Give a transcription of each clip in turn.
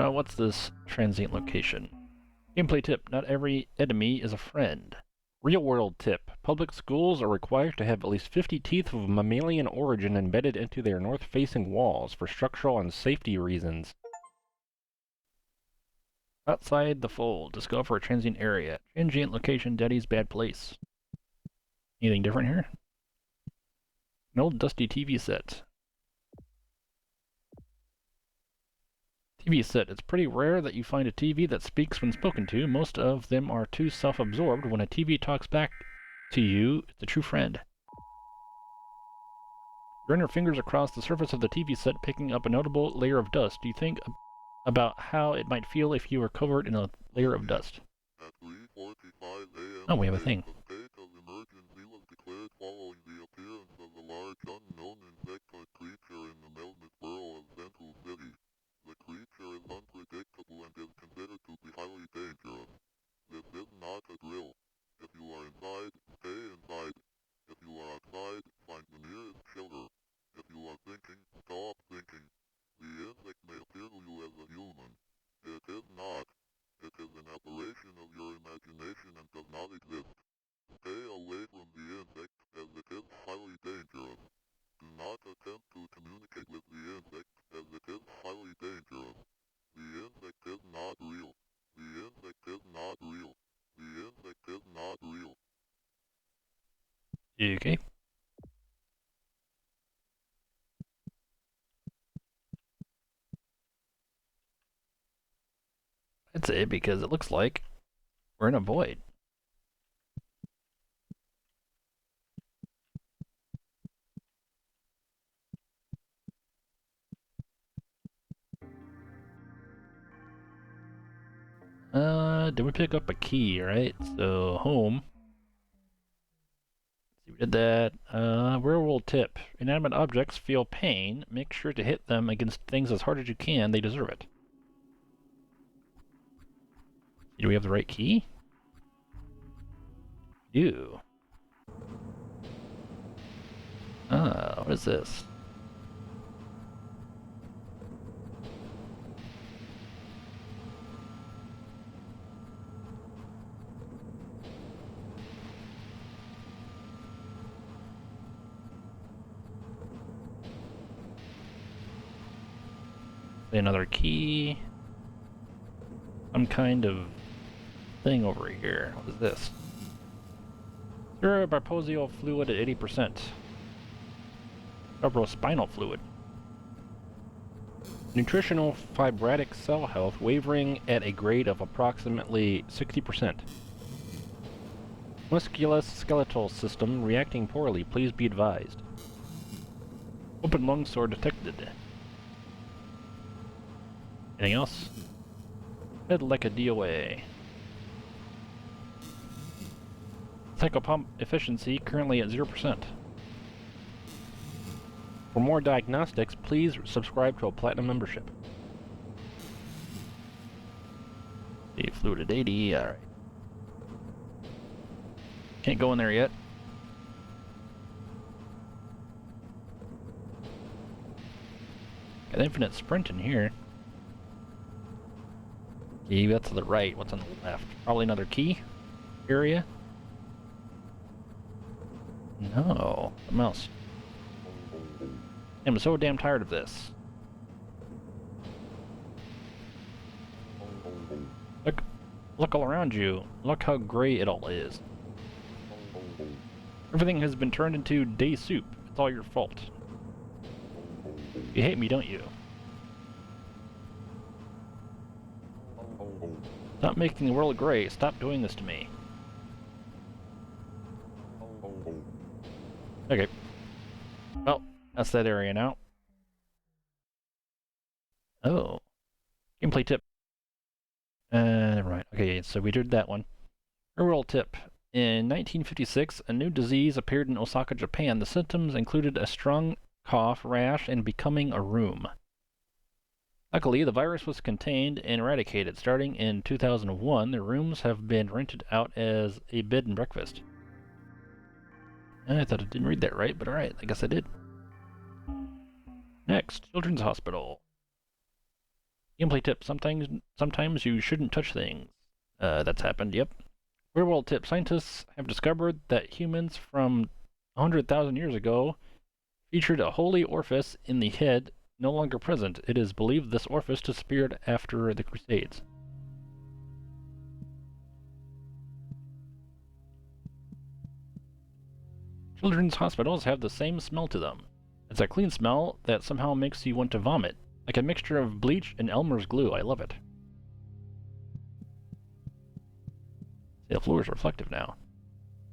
What's this transient location? Gameplay tip, not every enemy is a friend. Real world tip, public schools are required to have at least 50 teeth of mammalian origin embedded into their north-facing walls for structural and safety reasons. Outside the fold, discover a transient area. Transient location, Daddy's bad place. Anything different here? An old dusty TV set. TV set. It's pretty rare that you find a TV that speaks when spoken to. Most of them are too self-absorbed. When a TV talks back to you, it's a true friend. Run your fingers across the surface of the TV set, picking up a notable layer of dust. Do you think about how it might feel if you were covered in a layer of dust? Oh, we have a thing. A state of emergency was declared following the appearance of a large unknown insectoid creature in the mountainous borough of Central City. The creature is unpredictable and is considered to be highly dangerous. This is not a drill. If you are inside, stay inside. If you are outside, find the nearest shelter. If you are thinking, stop thinking. The insect may appear to you as a human. It is not. It is an aberration of your imagination and does not exist. Stay away from the insect, as it is highly dangerous. Do not attempt to communicate with the insect, as it is highly dangerous. The insect is not real. The insect is not real. The insect is not real. Okay. I'd say because it looks like we're in a void. Did we pick up a key, right? So, home. Let's see, we did that. Real world tip. Inanimate objects feel pain. Make sure to hit them against things as hard as you can. They deserve it. Do we have the right key? We do. What is this? Another key. Some kind of thing over here. What is this? Cerebrospinal fluid at 80%. Cerebrospinal fluid. Nutritional fibratic cell health wavering at a grade of approximately 60%. Musculoskeletal system reacting poorly. Please be advised. Open lung sore detected. Anything else? Head like a DOA. Psychopomp efficiency currently at 0%. For more diagnostics, please subscribe to a platinum membership. The fluid at 80, alright. Can't go in there yet. Got infinite sprint in here. Key, that's to the right. What's on the left? Probably another key area. No. Something else. I'm so damn tired of this. Look all around you. Look how gray it all is. Everything has been turned into day soup. It's all your fault. You hate me, don't you? Stop making the world gray. Stop doing this to me. Okay. Well, that's that area now. Oh. Gameplay tip. Never mind. Okay, so we did that one. A real tip. In 1956, a new disease appeared in Osaka, Japan. The symptoms included a strong cough, rash, and becoming a rheum. Luckily, the virus was contained and eradicated. Starting in 2001, the rooms have been rented out as a bed and breakfast. I thought I didn't read that right, but alright, I guess I did. Next, Children's Hospital. Gameplay tip: sometimes you shouldn't touch things. That's happened. Yep. Real world tip: scientists have discovered that humans from 100,000 years ago featured a holy orifice in the head, no longer present. It is believed this orifice disappeared after the Crusades. Children's hospitals have the same smell to them. It's a clean smell that somehow makes you want to vomit, like a mixture of bleach and Elmer's glue. I love it. The floor is reflective now.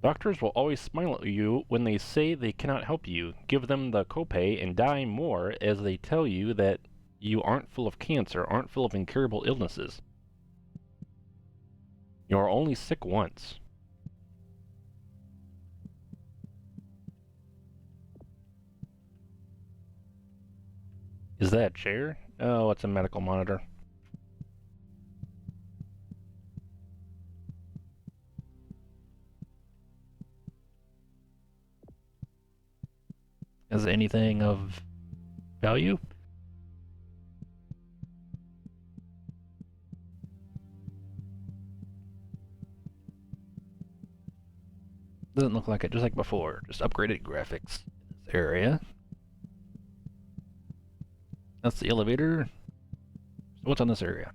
Doctors will always smile at you when they say they cannot help you. Give them the copay and die more as they tell you that you aren't full of cancer, aren't full of incurable illnesses. You are only sick once. Is that a chair? Oh, it's a medical monitor. Is anything of value? Doesn't look like it, just like before. Just upgraded graphics in this area. That's the elevator. So what's on this area?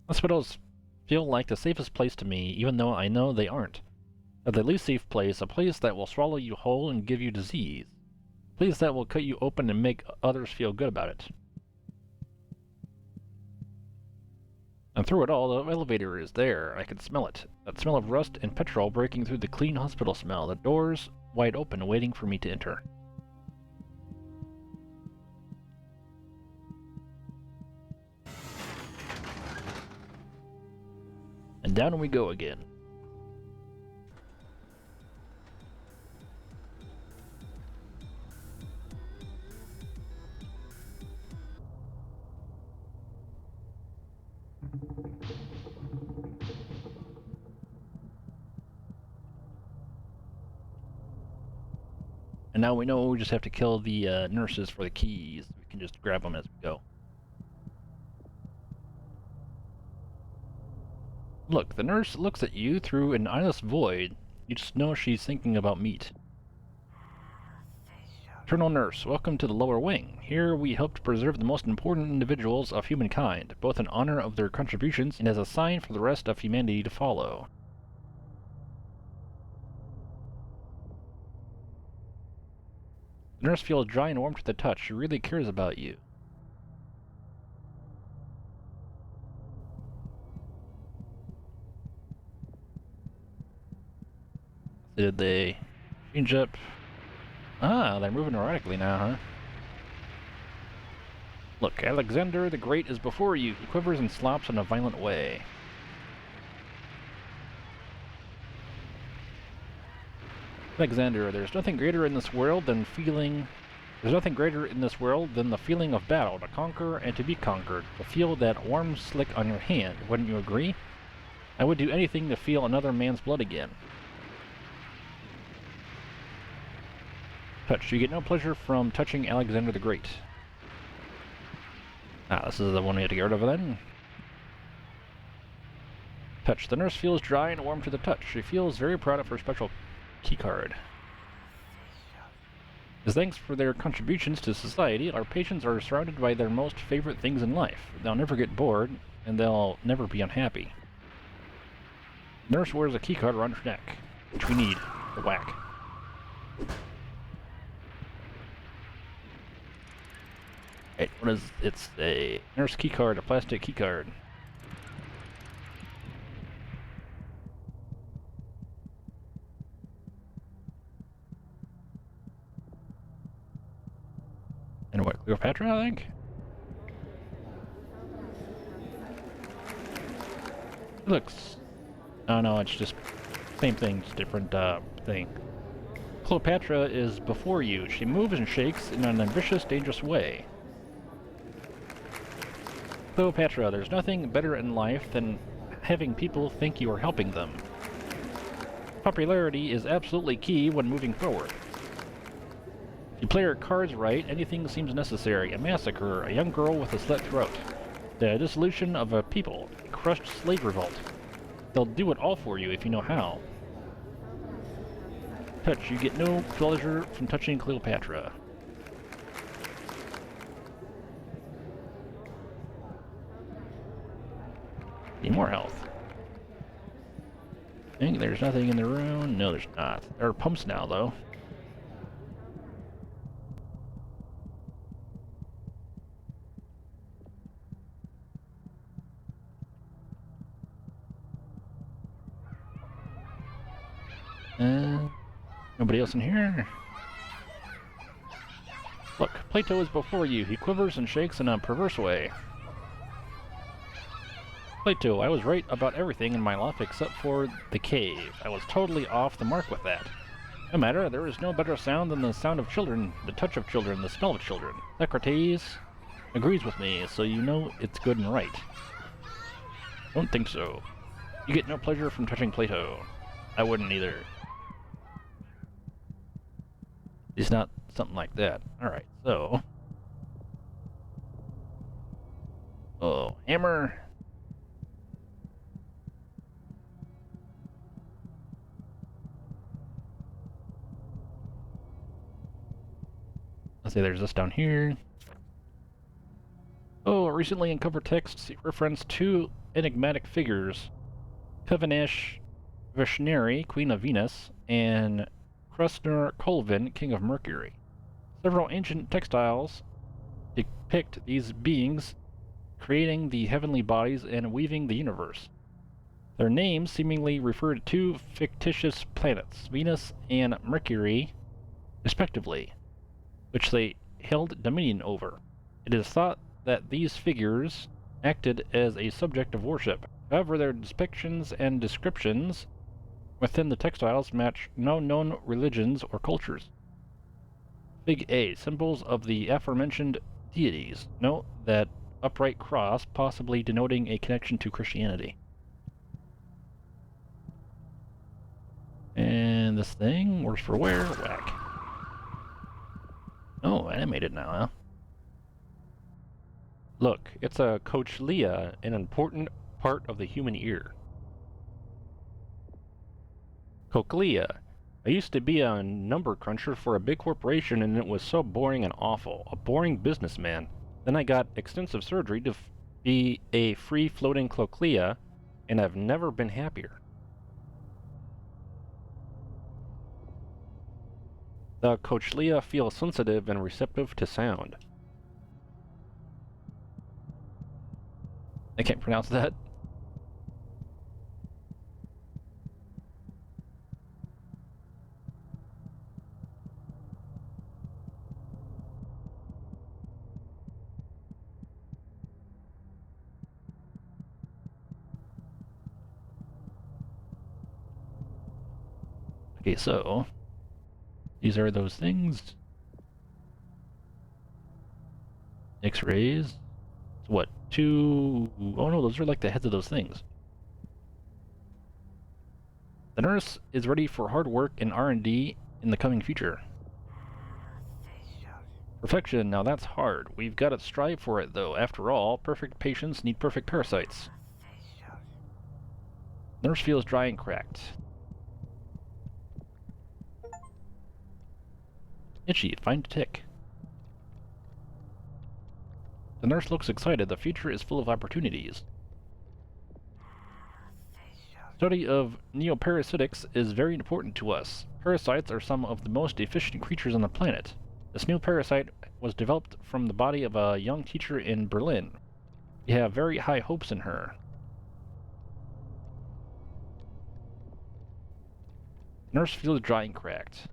Hospitals feel like the safest place to me, even though I know they aren't. They're the least safe place, a place that will swallow you whole and give you disease. A place that will cut you open and make others feel good about it. And through it all, the elevator is there. I can smell it. That smell of rust and petrol breaking through the clean hospital smell. The doors wide open, waiting for me to enter. And down we go again. And now we know we just have to kill the nurses for the keys. We can just grab them as we go. Look, the nurse looks at you through an eyeless void. You just know she's thinking about meat. Eternal Nurse, welcome to the lower wing. Here we help to preserve the most important individuals of humankind, both in honor of their contributions and as a sign for the rest of humanity to follow. The nurse feels dry and warm to the touch. She really cares about you. Did they change up? Ah, they're moving erratically now, huh? Look, Alexander the Great is before you. He quivers and slops in a violent way. Alexander, there's nothing greater in this world than the feeling of battle, to conquer and to be conquered, to feel that warm slick on your hand. Wouldn't you agree? I would do anything to feel another man's blood again. Touch. You get no pleasure from touching Alexander the Great. Ah, this is the one we have to get rid of then. Touch. The nurse feels dry and warm to the touch. She feels very proud of her special keycard. As thanks for their contributions to society, our patients are surrounded by their most favorite things in life. They'll never get bored, and they'll never be unhappy. The nurse wears a keycard around her neck, which we need to whack. Right, what is it's a nurse keycard, a plastic keycard. And what, Cleopatra, I think? It looks... Oh no, it's just... Same thing, just different, thing. Cleopatra is before you. She moves and shakes in an ambitious, dangerous way. Cleopatra, there's nothing better in life than having people think you are helping them. Popularity is absolutely key when moving forward. You play your cards right, anything seems necessary. A massacre, a young girl with a slit throat. The dissolution of a people, a crushed slave revolt. They'll do it all for you if you know how. Touch, you get no pleasure from touching Cleopatra. Need more health. I think there's nothing in the room. No, there's not. There are pumps now, though. Nobody else in here? Look, Plato is before you. He quivers and shakes in a perverse way. Plato, I was right about everything in my life except for the cave. I was totally off the mark with that. No matter, there is no better sound than the sound of children, the touch of children, the smell of children. Socrates agrees with me, so you know it's good and right. Don't think so. You get no pleasure from touching Plato. I wouldn't either. It's not something like that. Alright, so... Oh, hammer. Let's say there's this down here. Oh, recently uncovered texts reference two enigmatic figures. Kavanish Vishneri, Queen of Venus, and Krusner Colvin, King of Mercury. Several ancient textiles depict these beings creating the heavenly bodies and weaving the universe. Their names seemingly refer to two fictitious planets, Venus and Mercury, respectively, which they held dominion over. It is thought that these figures acted as a subject of worship. However, their depictions and descriptions within the textiles match no known religions or cultures. Fig A, symbols of the aforementioned deities. Note that upright cross, possibly denoting a connection to Christianity. And this thing works for where? Whack. Oh, animated now, huh? Look, it's a cochlea, an important part of the human ear. Cochlea. I used to be a number cruncher for a big corporation and it was so boring and awful. A boring businessman. Then I got extensive surgery to be a free-floating cochlea, and I've never been happier. The cochlea feel sensitive and receptive to sound. I can't pronounce that. Okay, so these are those things. X-rays. What? Two... Oh no, those are like the heads of those things. The nurse is ready for hard work and R&D in the coming future. Perfection, now that's hard. We've got to strive for it though. After all, perfect patients need perfect parasites. Nurse feels dry and cracked. Itchy, find a tick. The nurse looks excited. The future is full of opportunities. Study of neoparasitics is very important to us. Parasites are some of the most efficient creatures on the planet. This new parasite was developed from the body of a young teacher in Berlin. We have very high hopes in her. Nurse feels dry and cracked.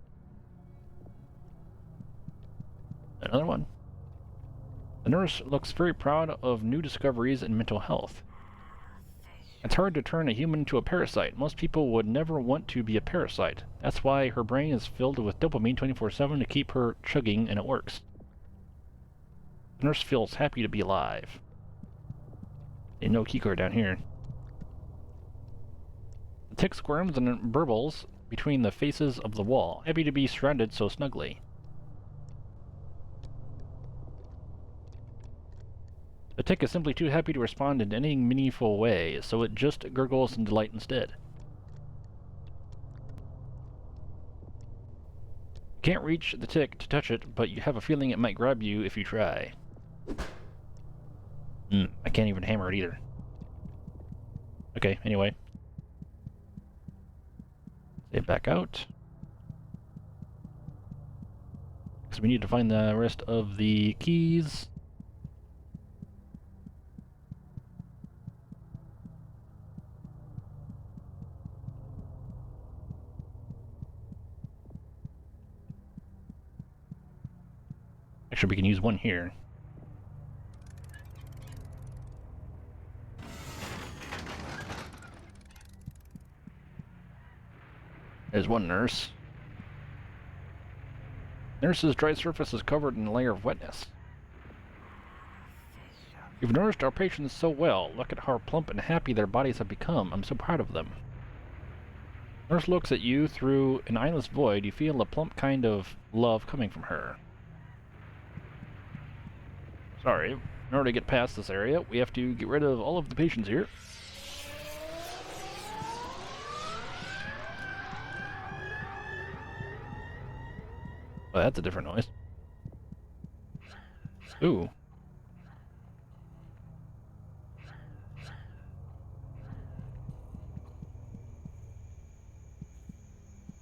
Another one. The nurse looks very proud of new discoveries in mental health. It's hard to turn a human into a parasite. Most people would never want to be a parasite. That's why her brain is filled with dopamine 24/7 to keep her chugging, and it works. The nurse feels happy to be alive. And no keycard down here. The tick squirms and burbles between the faces of the wall, happy to be surrounded so snugly. The tick is simply too happy to respond in any meaningful way, so it just gurgles in delight instead. You can't reach the tick to touch it, but you have a feeling it might grab you if you try. I can't even hammer it either. Okay, anyway. Save back out. Because we need to find the rest of the keys. Actually, we can use one here. There's one nurse. Nurse's dry surface is covered in a layer of wetness. You've nourished our patients so well. Look at how plump and happy their bodies have become. I'm so proud of them. Nurse looks at you through an eyeless void. You feel a plump kind of love coming from her. Sorry, in order to get past this area, we have to get rid of all of the patients here. Oh, that's a different noise. Ooh.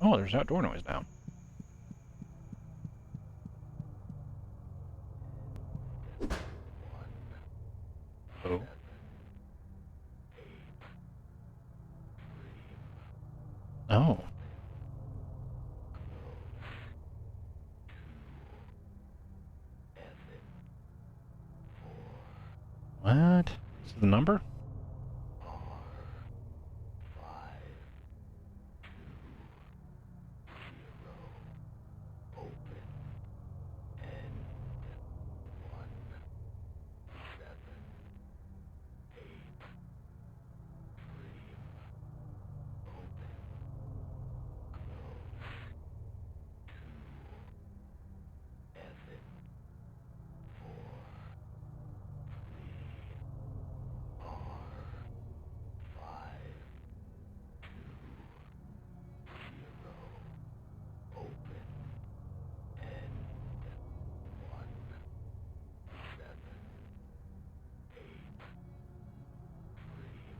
Oh, there's outdoor noise now. Oh. Oh. What? This is the number?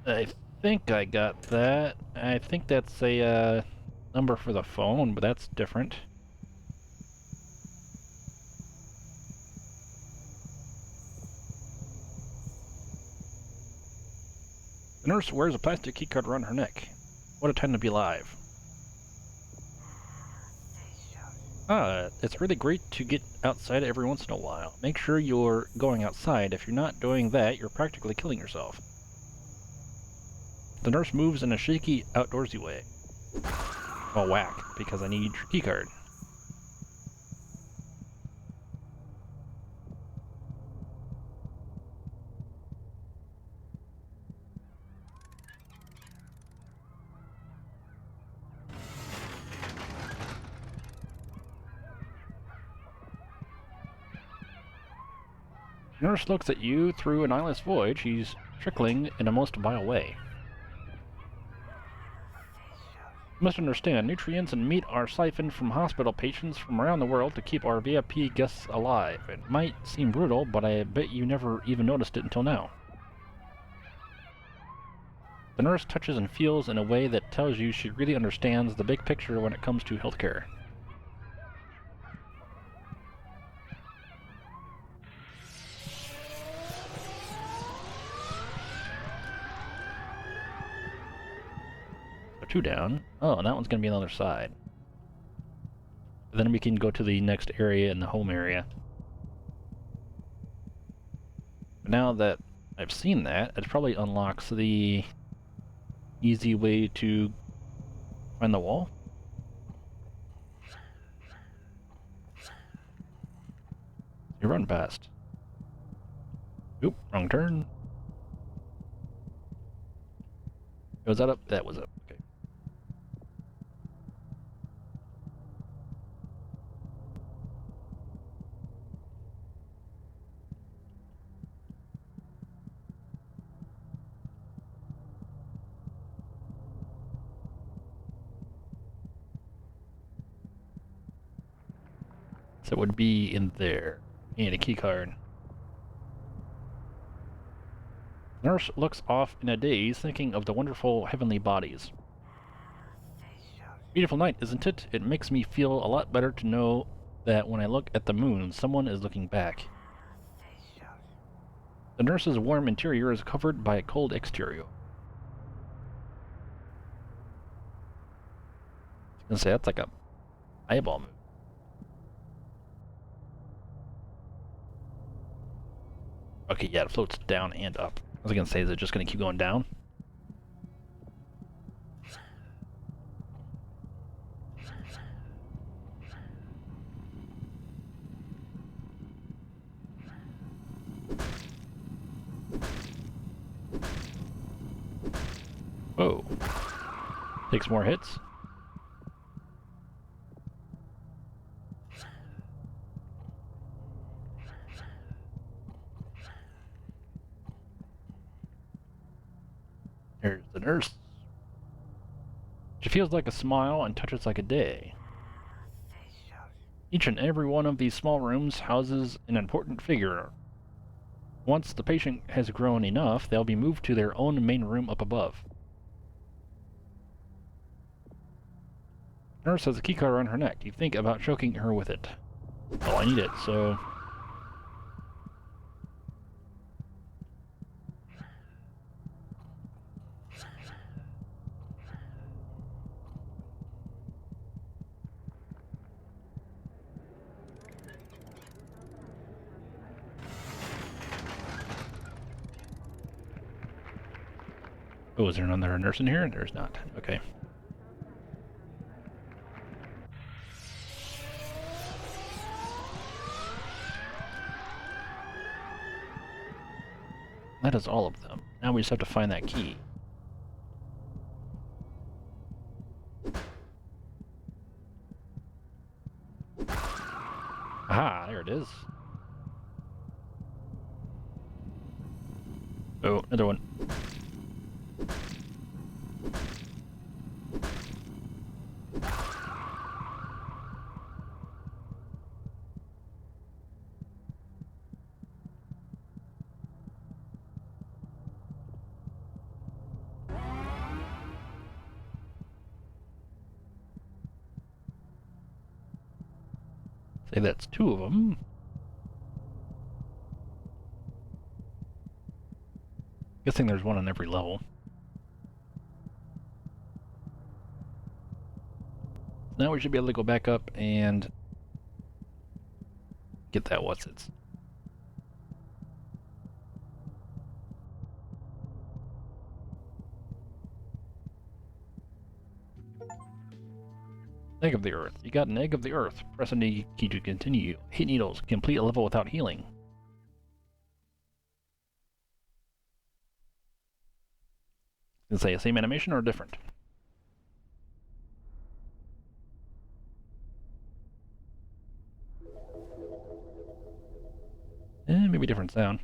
I think I got that. I think that's a number for the phone, but that's different. The nurse wears a plastic keycard around her neck. What a time to be alive. It's really great to get outside every once in a while. Make sure you're going outside. If you're not doing that, you're practically killing yourself. The nurse moves in a shaky, outdoorsy way. Well, whack, because I need your keycard. The nurse looks at you through an eyeless void. She's trickling in a most vile way. You must understand, nutrients and meat are siphoned from hospital patients from around the world to keep our VIP guests alive. It might seem brutal, but I bet you never even noticed it until now. The nurse touches and feels in a way that tells you she really understands the big picture when it comes to healthcare. So 2 down. Oh, and that one's going to be on the other side. Then we can go to the next area in the home area. But now that I've seen that, it probably unlocks the easy way to find the wall. You run past. Oop, wrong turn. Was that up? That was up. Okay. So it would be in there. And a key card. Nurse looks off in a daze, thinking of the wonderful heavenly bodies. Beautiful night, isn't it? It makes me feel a lot better to know that when I look at the moon, someone is looking back. The nurse's warm interior is covered by a cold exterior. I was gonna say, that's like a eyeball move. Okay, yeah, it floats down and up. I was gonna say, is it just gonna keep going down? Whoa. Takes more hits. There's the nurse. She feels like a smile and touches like a day. Each and every one of these small rooms houses an important figure. Once the patient has grown enough, they'll be moved to their own main room up above. Nurse has a keycard around her neck. You think about choking her with it. Well, I need it, so... Oh, is there another nurse in here? There's not. Okay. That is all of them. Now we just have to find that key. Aha, there it is. Oh, another one. Say that's two of them. Guessing there's one on every level. Now we should be able to go back up and get that what's-its. Egg of the Earth. You got an Egg of the Earth. Press any key to continue. Hit needles. Complete a level without healing. Did it say same animation or different? Maybe different sound.